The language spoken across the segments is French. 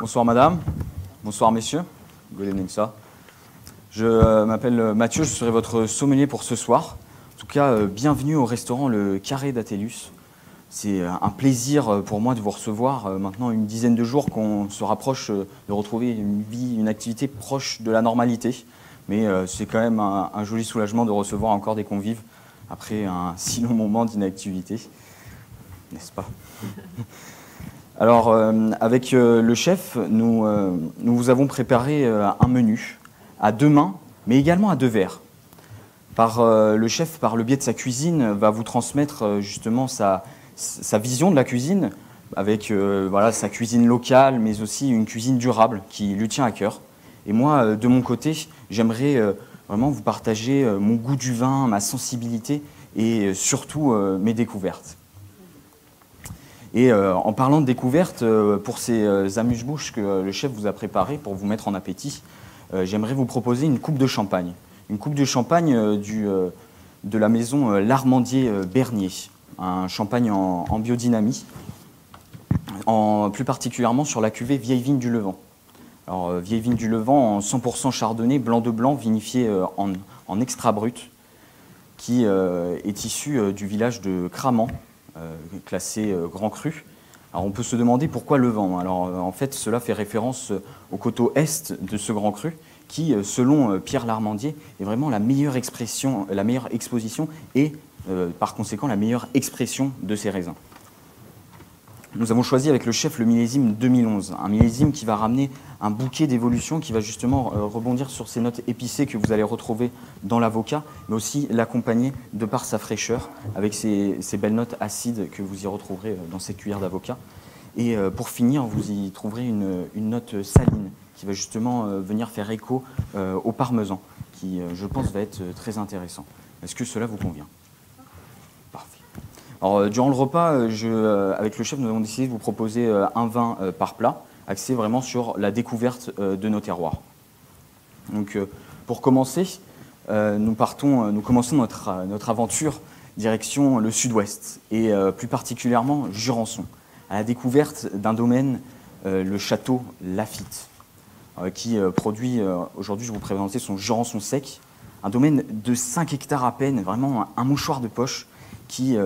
Bonsoir madame, bonsoir messieurs, good evening sir. Je m'appelle Mathieu, je serai votre sommelier pour ce soir. En tout cas, bienvenue au restaurant Le Carré d'Atellus. C'est un plaisir pour moi de vous recevoir maintenant une dizaine de jours qu'on se rapproche de retrouver une vie, une activité proche de la normalité. Mais c'est quand même un joli soulagement de recevoir encore des convives après un si long moment d'inactivité, n'est-ce pas? Alors, avec le chef, nous vous avons préparé un menu à 2 mains, mais également à 2 verres. Le chef, par le biais de sa cuisine, va vous transmettre justement sa vision de la cuisine, avec voilà, sa cuisine locale, mais aussi une cuisine durable qui lui tient à cœur. Et moi, de mon côté, j'aimerais vraiment vous partager mon goût du vin, ma sensibilité et surtout mes découvertes. Et en parlant de découvertes, pour ces amuse-bouches que le chef vous a préparées pour vous mettre en appétit, j'aimerais vous proposer une coupe de champagne. Une coupe de champagne de la maison L'Armandier Bernier, un champagne en biodynamie, plus particulièrement sur la cuvée Vieille Vigne du Levant. Alors, Vieille Vigne du Levant en 100% chardonnay, blanc de blanc, vinifié en extra brut, qui est issu du village de Cramant, classé Grand Cru. Alors on peut se demander pourquoi Levant. Alors en fait cela fait référence au coteau est de ce Grand Cru qui, selon Pierre Larmandier, est vraiment la meilleure exposition et par conséquent la meilleure expression de ces raisins. Nous avons choisi avec le chef le millésime 2011, un millésime qui va ramener un bouquet d'évolution qui va justement rebondir sur ces notes épicées que vous allez retrouver dans l'avocat, mais aussi l'accompagner de par sa fraîcheur, avec ces belles notes acides que vous y retrouverez dans cette cuillère d'avocat. Et pour finir, vous y trouverez une note saline qui va justement venir faire écho au parmesan, qui, je pense, va être très intéressant. Est-ce que cela vous convient ? Parfait. Alors, durant le repas, avec le chef, nous avons décidé de vous proposer un vin par plat, axé vraiment sur la découverte de nos terroirs. Donc, pour commencer, nous commençons notre aventure direction le sud-ouest, et plus particulièrement Jurançon, à la découverte d'un domaine, le château Laffitte, qui produit, aujourd'hui je vais vous présenter son Jurançon sec, un domaine de 5 hectares à peine, vraiment un mouchoir de poche, qui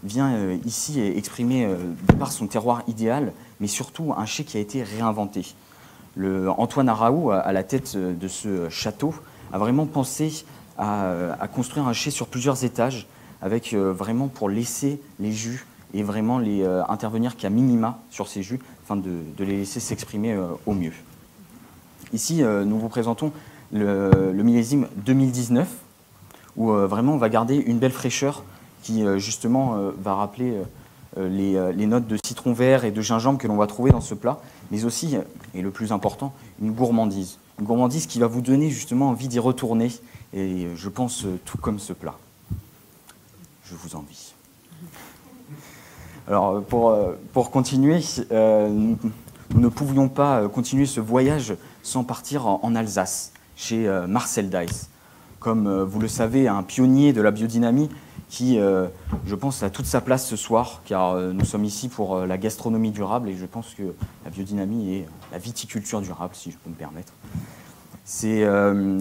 vient ici exprimer, de par son terroir idéal, mais surtout un chai qui a été réinventé. Antoine Araou, à la tête de ce château, a vraiment pensé à construire un chai sur plusieurs étages, avec vraiment pour laisser les jus et vraiment intervenir qu'à minima sur ces jus, afin de les laisser s'exprimer au mieux. Ici, nous vous présentons le millésime 2019, où vraiment on va garder une belle fraîcheur, qui justement va rappeler les notes de citron vert et de gingembre que l'on va trouver dans ce plat, mais aussi, et le plus important, une gourmandise. Une gourmandise qui va vous donner justement envie d'y retourner, et je pense tout comme ce plat. Je vous envie. Alors, pour continuer, nous ne pouvions pas continuer ce voyage sans partir en Alsace, chez Marcel Dice. Comme vous le savez, un pionnier de la biodynamie, qui, je pense, a toute sa place ce soir, car nous sommes ici pour la gastronomie durable, et je pense que la biodynamie est la viticulture durable, si je peux me permettre. C'est,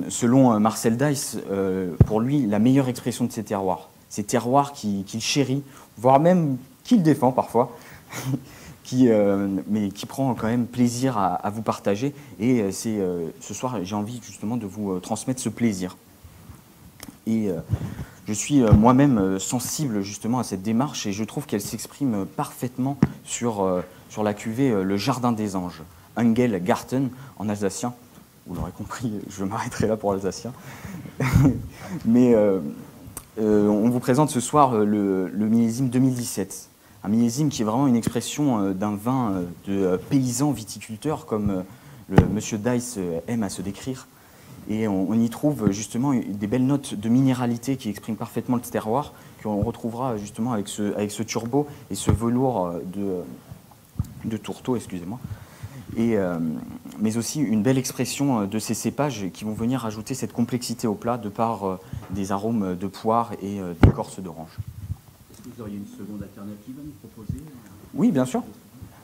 selon Marcel Dice, pour lui, la meilleure expression de ces terroirs qu'il chérit, voire même qu'il défend parfois, mais qui prend quand même plaisir à vous partager. Et ce soir, j'ai envie justement de vous transmettre ce plaisir. Et je suis moi-même sensible justement à cette démarche, et je trouve qu'elle s'exprime parfaitement sur la cuvée Le Jardin des Anges, Engelgarten en alsacien. Vous l'aurez compris, je m'arrêterai là pour l'alsacien. Mais on vous présente ce soir le millésime 2017. Un millésime qui est vraiment une expression d'un vin de paysan viticulteur, comme monsieur Dice aime à se décrire. Et on y trouve justement des belles notes de minéralité qui expriment parfaitement le terroir, qu'on retrouvera justement avec ce turbo et ce velours de tourteau, excusez-moi. Mais aussi une belle expression de ces cépages qui vont venir ajouter cette complexité au plat de par des arômes de poire et d'écorce d'orange. Est-ce que vous auriez une seconde alternative à nous proposer ? Oui, bien sûr.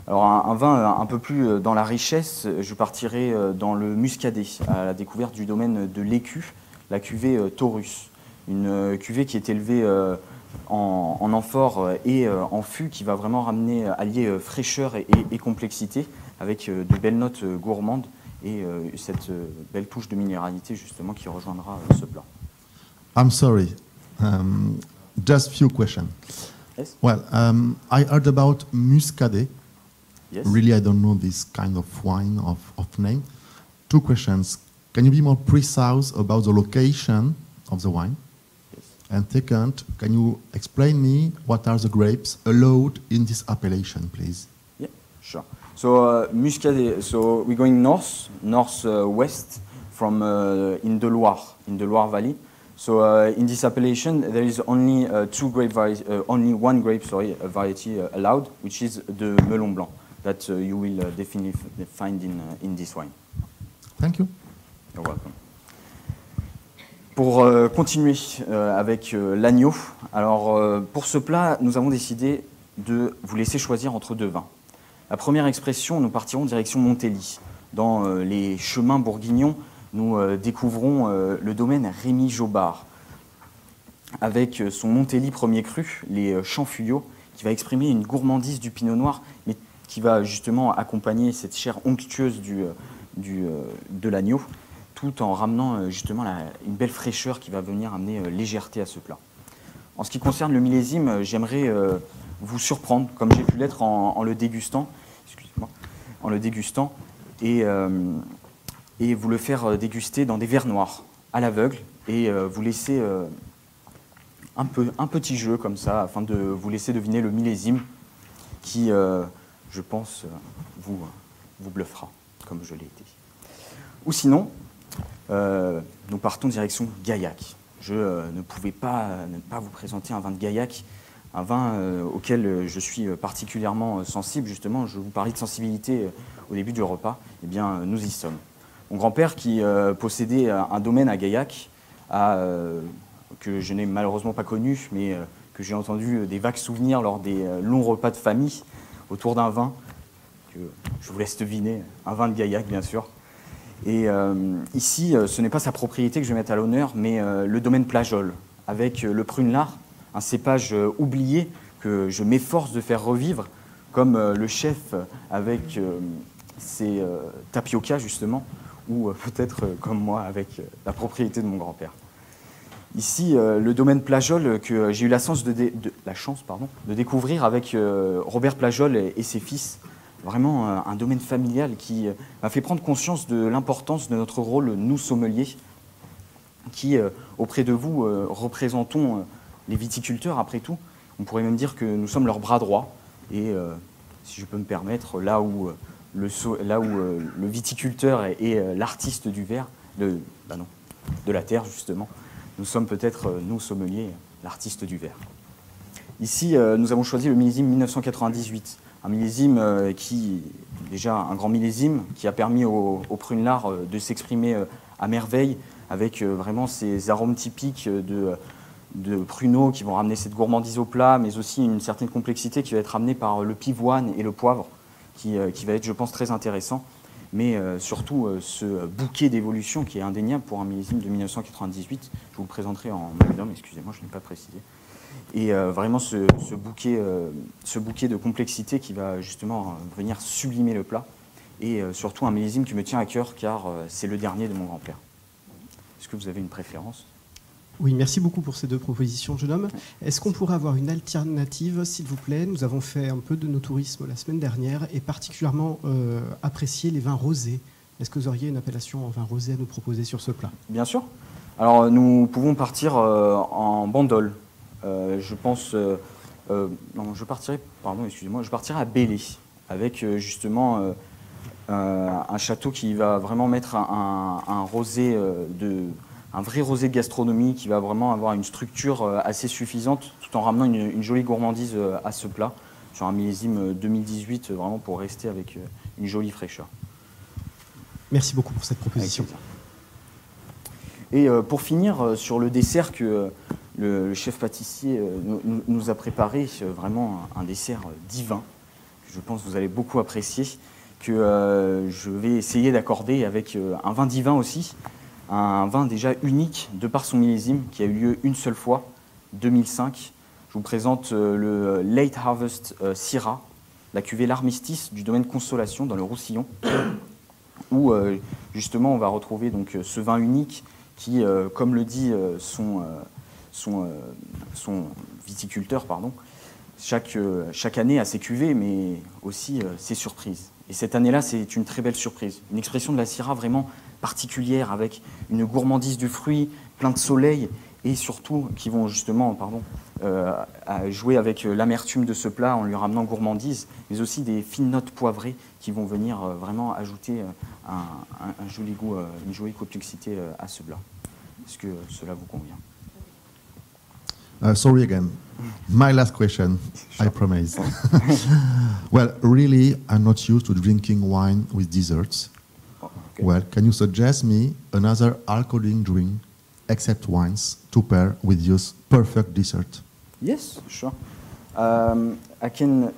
Alors un vin un peu plus dans la richesse, je partirai dans le muscadet, à la découverte du domaine de l'Écu, la cuvée Taurus. Une cuvée qui est élevée en amphore et en fût, qui va vraiment allier fraîcheur et complexité, avec de belles notes gourmandes et cette belle touche de minéralité justement qui rejoindra ce plat. I'm sorry, just few questions. Yes? Well, I heard about Muscadet. Yes? Really, I don't know this kind of wine of name. Two questions. Can you be more precise about the location of the wine? Yes. And second, can you explain me what are the grapes allowed in this appellation, please? Yeah, sure. So Muscadet, so we're going northwest from in the Loire Valley. So in this appellation, there is only only one grape variety allowed, which is the Melon Blanc that you will definitely find in this wine. Thank you. You're welcome. Pour continuer avec l'agneau, alors pour ce plat, nous avons décidé de vous laisser choisir entre deux vins. La première expression, nous partirons direction Montély. Dans les chemins bourguignons, nous découvrons le domaine Rémy Jobard, avec son Montély premier cru, les Champfuyaux, qui va exprimer une gourmandise du pinot noir, mais qui va justement accompagner cette chair onctueuse de l'agneau, tout en ramenant justement une belle fraîcheur qui va venir amener légèreté à ce plat. En ce qui concerne le millésime, j'aimerais vous surprendre, comme j'ai pu l'être en le dégustant, et vous le faire déguster dans des verres noirs, à l'aveugle, et vous laisser un petit jeu comme ça, afin de vous laisser deviner le millésime qui, je pense, vous bluffera, comme je l'ai été. Ou sinon, nous partons direction Gaillac. Je ne pouvais pas ne pas vous présenter un vin de Gaillac, un vin auquel je suis particulièrement sensible. Justement, je vous parlais de sensibilité au début du repas. Eh bien, nous y sommes. Mon grand-père, qui possédait un domaine à Gaillac, que je n'ai malheureusement pas connu, mais que j'ai entendu des vagues souvenirs lors des longs repas de famille autour d'un vin, que je vous laisse deviner, un vin de Gaillac, bien sûr. Et ici, ce n'est pas sa propriété que je vais mettre à l'honneur, mais le domaine Plageol, avec le prunelard, un cépage oublié que je m'efforce de faire revivre, comme le chef avec ses tapioca, justement, ou peut-être comme moi avec la propriété de mon grand-père. Ici, le domaine Plageol, que j'ai eu la chance de découvrir avec Robert Plageol et ses fils. Vraiment un domaine familial qui m'a fait prendre conscience de l'importance de notre rôle, nous sommeliers, qui, auprès de vous, représentons les viticulteurs, après tout. On pourrait même dire que nous sommes leurs bras droits. Et, si je peux me permettre, là où le viticulteur est l'artiste du verre, de la terre, justement, nous sommes peut-être, nous, sommeliers, l'artiste du verre. Ici, nous avons choisi le millésime 1998. Un millésime déjà un grand millésime, qui a permis au prunelard de s'exprimer à merveille, avec vraiment ces arômes typiques de pruneaux qui vont ramener cette gourmandise au plat, mais aussi une certaine complexité qui va être ramenée par le pivoine et le poivre, qui va être, je pense, très intéressant. Mais surtout, ce bouquet d'évolution qui est indéniable pour un millésime de 1998. Je vous le présenterai en magnum, excusez-moi, je n'ai pas précisé. Et vraiment ce bouquet de complexité qui va justement venir sublimer le plat. Et surtout un millésime qui me tient à cœur, car c'est le dernier de mon grand-père. Est-ce que vous avez une préférence ? Oui, merci beaucoup pour ces deux propositions, jeune homme. Est-ce qu'on pourrait avoir une alternative, s'il vous plaît ? Nous avons fait un peu de no tourisme la semaine dernière et particulièrement apprécié les vins rosés. Est-ce que vous auriez une appellation en vin rosé à nous proposer sur ce plat ? Bien sûr. Alors, nous pouvons partir en Bandol. Je pense... non, je partirai à Belley, avec justement un château qui va vraiment mettre un rosé un vrai rosé de gastronomie qui va vraiment avoir une structure assez suffisante, tout en ramenant une jolie gourmandise à ce plat, sur un millésime 2018, vraiment pour rester avec une jolie fraîcheur. Merci beaucoup pour cette proposition. Et pour finir, sur le dessert que le chef pâtissier nous a préparé, vraiment un dessert divin. je pense que vous allez beaucoup apprécier, que je vais essayer d'accorder avec un vin divin aussi, un vin déjà unique de par son millésime qui a eu lieu une seule fois, 2005. Je vous présente le Late Harvest Syrah, la cuvée L'Armistice du domaine Consolation dans le Roussillon, où justement on va retrouver donc ce vin unique qui, comme le dit son viticulteur, chaque année a ses cuvées, mais aussi ses surprises. Et cette année-là, c'est une très belle surprise. Une expression de la Syrah vraiment particulière, avec une gourmandise du fruit, plein de soleil, et surtout qui vont justement à jouer avec l'amertume de ce plat en lui ramenant gourmandise, mais aussi des fines notes poivrées qui vont venir vraiment ajouter un joli goût, une jolie complexité à ce plat. Est-ce que cela vous convient? Sorry again. My last question, I promise. Well, really, I'm not used to drinking wine with desserts. Okay. Well, can you suggest me another alcoholic drink except wines to pair with this perfect dessert? Yes, sure. I can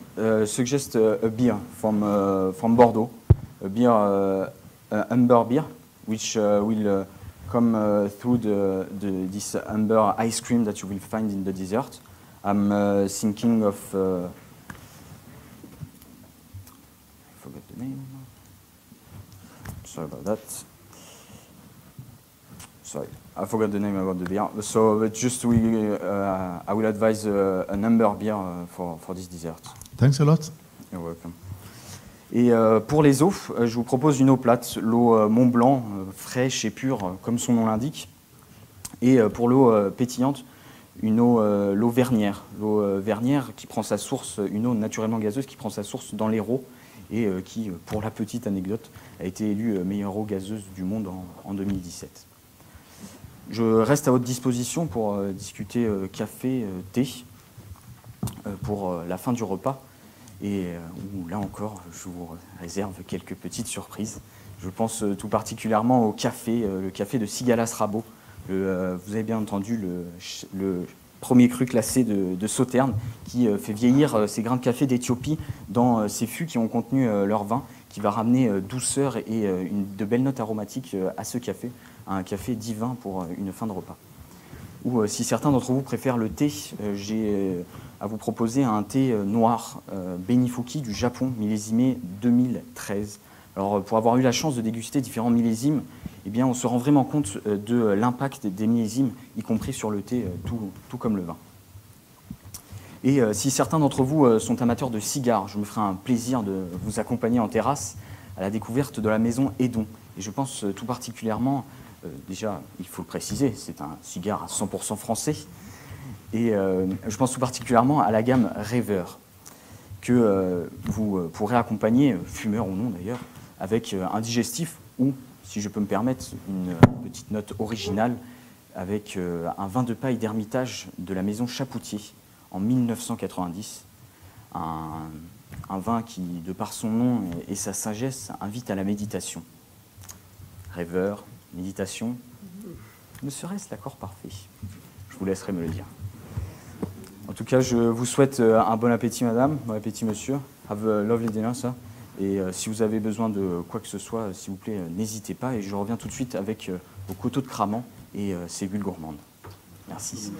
suggest a beer from Bordeaux, a beer, amber beer, which will come through this amber ice cream that you will find in the dessert. I'm thinking of, I forgot the name. Sorry about that. Sorry, I forgot the name about the beer. So, but just I will advise an amber beer for this dessert. Thanks a lot. You're welcome. Et pour les eaux, je vous propose une eau plate, l'eau Mont Blanc, fraîche et pure, comme son nom l'indique. Et pour l'eau pétillante, l'eau Vernière. L'eau Vernière qui prend sa source, une eau naturellement gazeuse qui prend sa source dans l'Hérault et qui, pour la petite anecdote, a été élue meilleure eau gazeuse du monde en 2017. Je reste à votre disposition pour discuter café, thé, pour la fin du repas. Et où, là encore, je vous réserve quelques petites surprises. Je pense tout particulièrement au café, le café de Sigalas Rabot. Vous avez bien entendu le premier cru classé de Sauternes, qui fait vieillir ces grains de café d'Éthiopie dans ces fûts qui ont contenu leur vin, qui va ramener douceur et de belles notes aromatiques à ce café, un café divin pour une fin de repas. Ou si certains d'entre vous préfèrent le thé, j'ai à vous proposer un thé noir Benifuki du Japon, millésimé 2013. Alors pour avoir eu la chance de déguster différents millésimes, eh bien, on se rend vraiment compte de l'impact des millésimes, y compris sur le thé, tout comme le vin. Et si certains d'entre vous sont amateurs de cigares, je me ferai un plaisir de vous accompagner en terrasse à la découverte de la maison Edon. Et je pense tout particulièrement, déjà, il faut le préciser, c'est un cigare à 100% français. Et je pense tout particulièrement à la gamme Rêveur, que vous pourrez accompagner, fumeur ou non d'ailleurs, avec un digestif ou, si je peux me permettre, une petite note originale avec un vin de paille d'Hermitage de la maison Chapoutier en 1990. Un vin qui, de par son nom et sa sagesse, invite à la méditation. Rêveur, méditation, ne serait-ce l'accord parfait? Je vous laisserai me le dire. En tout cas, je vous souhaite un bon appétit, madame, bon appétit, monsieur. Have a lovely dinner, sir. Et si vous avez besoin de quoi que ce soit, s'il vous plaît, n'hésitez pas. Et je reviens tout de suite avec vos couteaux de cramant et ces bulles gourmandes. Merci.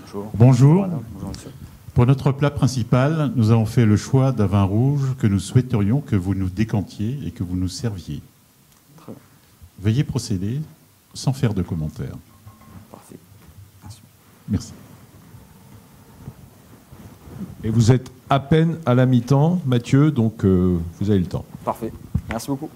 Bonjour. Bonjour. Bonjour, monsieur. Pour notre plat principal, nous avons fait le choix d'un vin rouge que nous souhaiterions que vous nous décantiez et que vous nous serviez. Très bien. Veuillez procéder sans faire de commentaires. Parfait. Merci. Merci. Et vous êtes à peine à la mi-temps, Mathieu, donc vous avez le temps. Parfait. Merci beaucoup.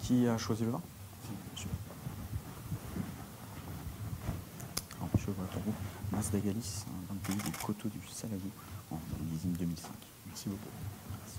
Qui a choisi le vin? Monsieur. Alors, monsieur, voilà pour vous. Mas d'Agalis, un vin de pays des coteaux du Salagou, en millésime 2005. Merci beaucoup. Merci.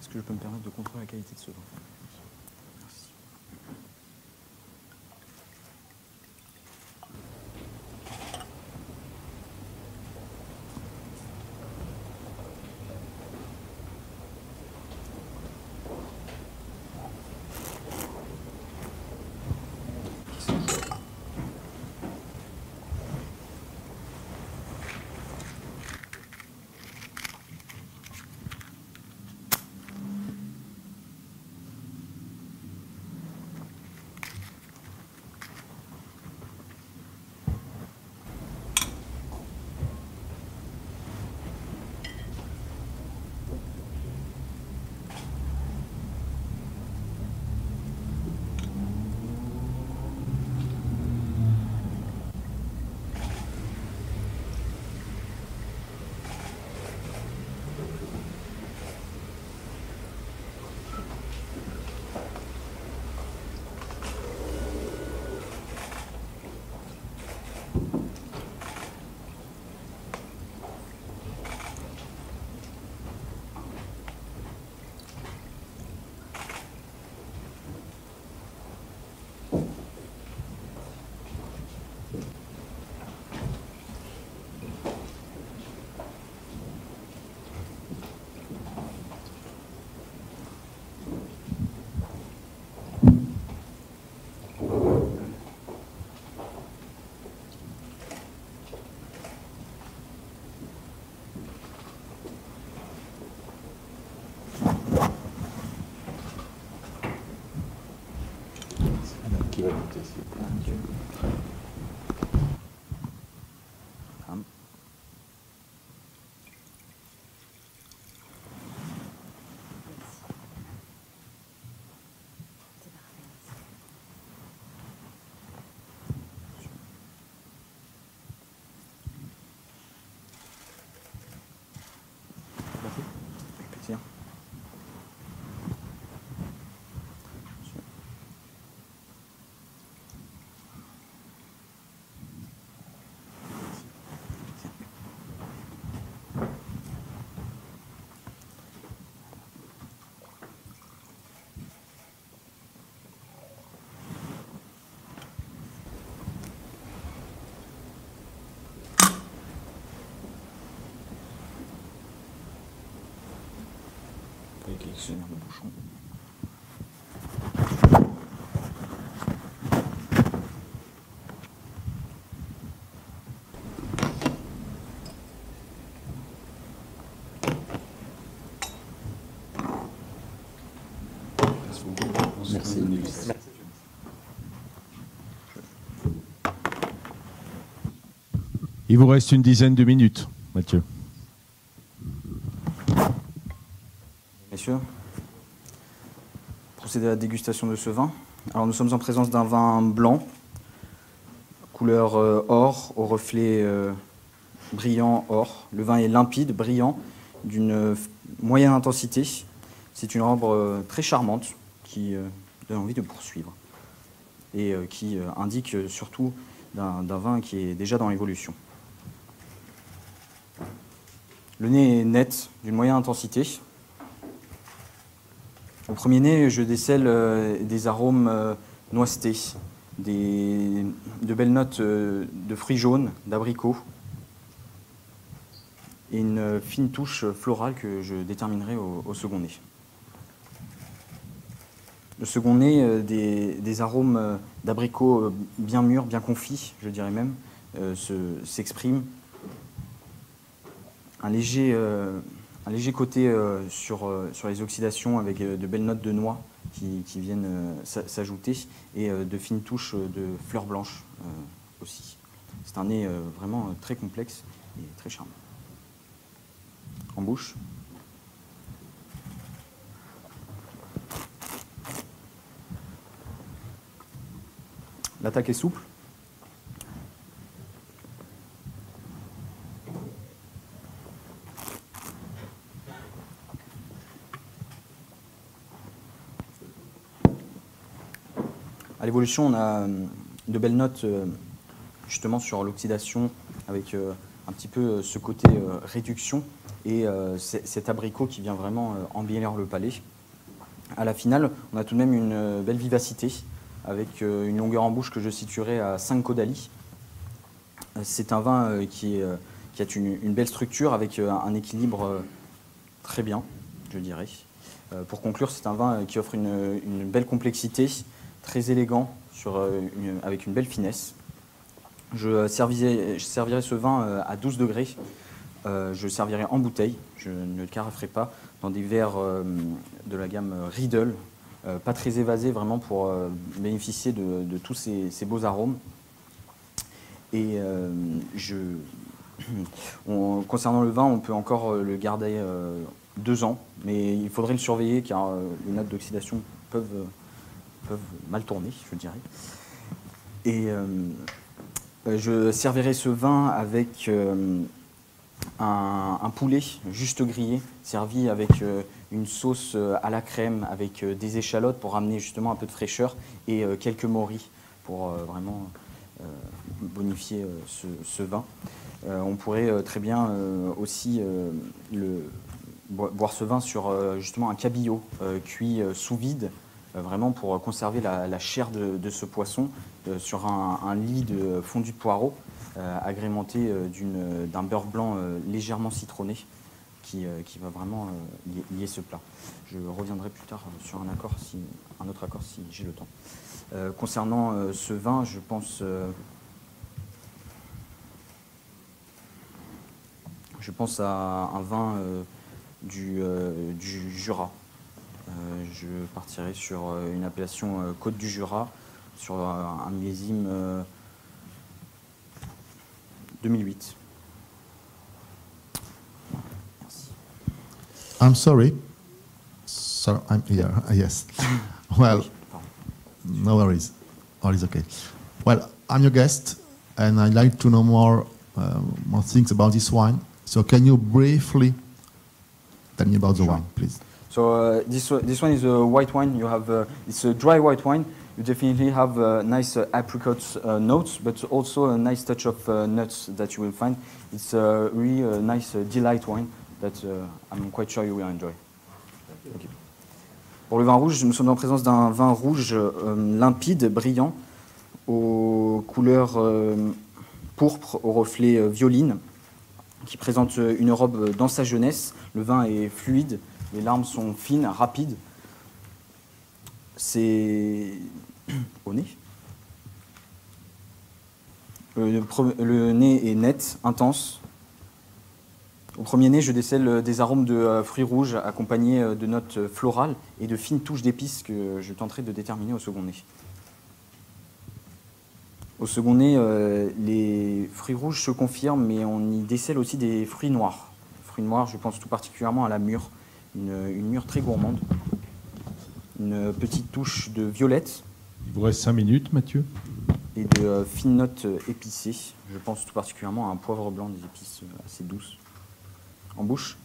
Est-ce que je peux me permettre de contrôler la qualité de ce vin? Merci. Qui va goûter, s'il vous plaît. Hum. Merci. Avec plaisir. Avec l'excellent de bouchon. Merci. Il vous reste une dizaine de minutes, Mathieu. Messieurs, procéder à la dégustation de ce vin. Alors nous sommes en présence d'un vin blanc, couleur or, au reflet brillant or. Le vin est limpide, brillant, d'une moyenne intensité. C'est une ambre très charmante qui donne envie de poursuivre et qui indique surtout d'un vin qui est déjà dans l'évolution. Le nez est net, d'une moyenne intensité. Au premier nez, je décèle des arômes noisetés, de belles notes de fruits jaunes, d'abricots, et une fine touche florale que je déterminerai au second nez. Le second nez, des arômes d'abricots bien mûrs, bien confits, je dirais même, s'expriment. Un léger côté sur les oxydations avec de belles notes de noix qui viennent s'ajouter et de fines touches de fleurs blanches aussi. C'est un nez vraiment très complexe et très charmant. En bouche. L'attaque est souple. À l'évolution, on a de belles notes justement sur l'oxydation avec un petit peu ce côté réduction et cet abricot qui vient vraiment embellir le palais. À la finale, on a tout de même une belle vivacité avec une longueur en bouche que je situerai à 5 caudali. C'est un vin qui a une belle structure avec un équilibre très bien, je dirais. Pour conclure, c'est un vin qui offre une belle complexité, très élégant, avec une belle finesse. Je servirai ce vin à 12 degrés. Je le servirai en bouteille, je ne le caraferai pas, dans des verres de la gamme Riedel, pas très évasés vraiment pour bénéficier de tous ces beaux arômes. Et concernant le vin, on peut encore le garder 2 ans, mais il faudrait le surveiller car les notes d'oxydation peuvent mal tourner, je dirais. Et je servirai ce vin avec un poulet juste grillé, servi avec une sauce à la crème, avec des échalotes pour ramener justement un peu de fraîcheur et quelques morilles pour vraiment bonifier ce vin. On pourrait très bien aussi boire ce vin sur justement un cabillaud cuit sous vide, vraiment pour conserver la chair de ce poisson sur un lit de fondu de poireau agrémenté d'un beurre blanc légèrement citronné qui va vraiment lier ce plat. Je reviendrai plus tard sur un autre accord si j'ai le temps. Concernant ce vin, je pense à un vin du Jura. Je partirai sur une appellation Côte du Jura, sur un millésime 2008. Merci. I'm sorry. I'm here. Yes. Well, no worries. All is okay. Well, I'm your guest, and I'd like to know more things about this wine. So, can you briefly tell me about the wine, please? So this one is a white wine. You have it's a dry white wine. You definitely have nice apricot notes, but also a nice touch of nuts that you will find. It's really a nice delight wine that I'm quite sure you will enjoy. Okay. Pour le vin rouge, nous sommes en présence d'un vin rouge limpide, brillant, aux couleurs pourpre, aux reflets violines, qui présente une robe dans sa jeunesse. Le vin est fluide, les larmes sont fines, rapides. C'est au nez. Le nez est net, intense. Au premier nez, je décèle des arômes de fruits rouges accompagnés de notes florales et de fines touches d'épices que je tenterai de déterminer au second nez. Au second nez, les fruits rouges se confirment, mais on y décèle aussi des fruits noirs. Fruits noirs, je pense tout particulièrement à la mûre, une mûre très gourmande. Une petite touche de violette. Il vous reste 5 minutes, Mathieu. Et de fines notes épicées. Je pense tout particulièrement à un poivre blanc, des épices assez douces. En bouche.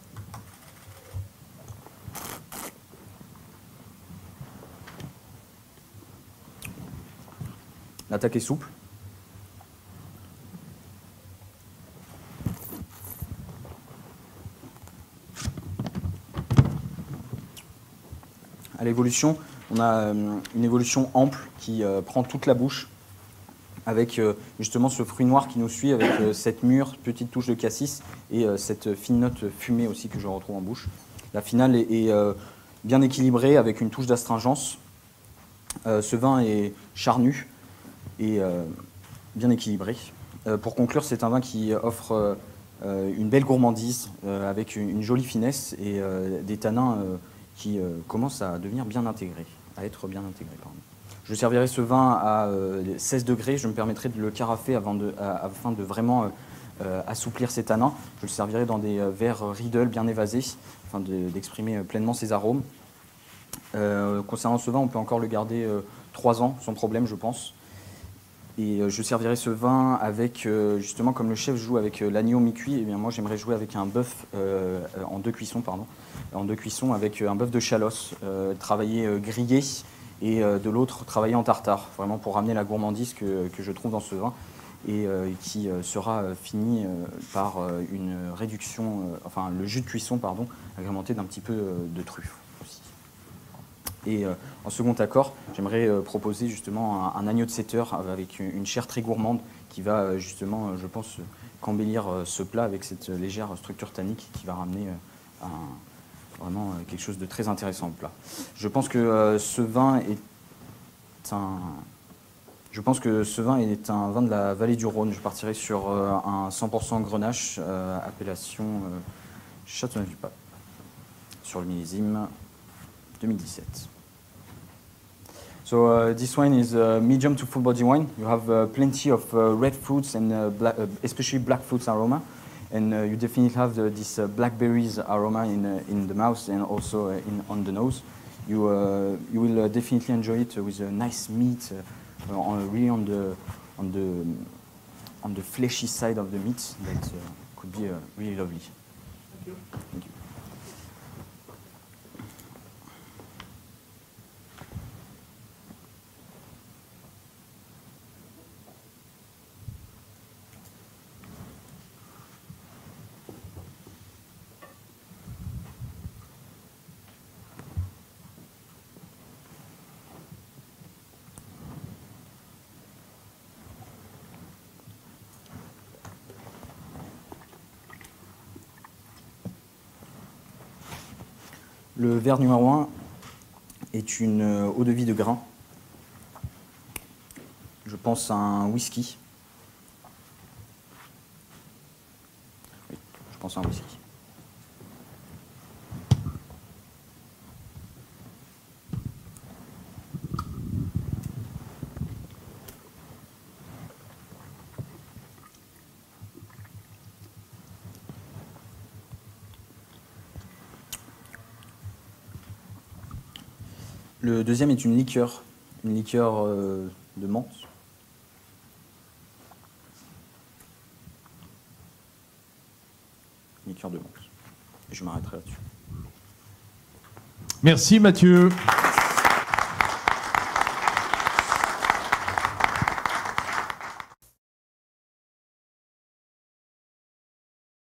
L'attaque est souple. l'évolution, on a une évolution ample qui prend toute la bouche, avec justement ce fruit noir qui nous suit, avec cette mûre, petite touche de cassis, et cette fine note fumée aussi que je retrouve en bouche. La finale est bien équilibrée, avec une touche d'astringence. Ce vin est charnu et bien équilibré. Pour conclure, c'est un vin qui offre une belle gourmandise, avec une jolie finesse et des tanins qui commencent à devenir bien intégrés, à être bien intégrés. Pardon. Je servirai ce vin à 16 degrés. Je me permettrai de le carafer afin de vraiment assouplir ses tanins. Je le servirai dans des verres Riedel bien évasés, afin d'exprimer pleinement ses arômes. Concernant ce vin, on peut encore le garder 3 ans sans problème, je pense. Et je servirai ce vin avec, justement, comme le chef joue avec l'agneau mi-cuit, et bien moi j'aimerais jouer avec un bœuf en 2 cuissons, en 2 cuissons avec un bœuf de Chalosse, travaillé grillé, et de l'autre travaillé en tartare, vraiment pour ramener la gourmandise que je trouve dans ce vin, et qui sera fini par une réduction, enfin le jus de cuisson, pardon, agrémenté d'un petit peu de truffe aussi. Et en second accord, j'aimerais proposer justement un agneau de 7 heures avec une chair très gourmande qui va justement, je pense, qu'embellir ce plat avec cette légère structure tannique qui va ramener vraiment quelque chose de très intéressant au plat. Je pense que ce vin est un vin de la vallée du Rhône. Je partirai sur un 100% Grenache, appellation Châteauneuf-du-Pape, sur le millésime 2017. So this wine is medium to full body wine. You have plenty of red fruits and especially black fruits aroma, and you definitely have this blackberries aroma in the mouth and also on the nose. You will definitely enjoy it with a nice meat, really on the fleshy side of the meat that could be really lovely. Thank you. Thank you. Le verre numéro 1 est une eau-de-vie de grain. Je pense à un whisky. Oui, je pense à un whisky. Le deuxième est une liqueur de menthe. Une liqueur de menthe. Et je m'arrêterai là-dessus. Merci Mathieu.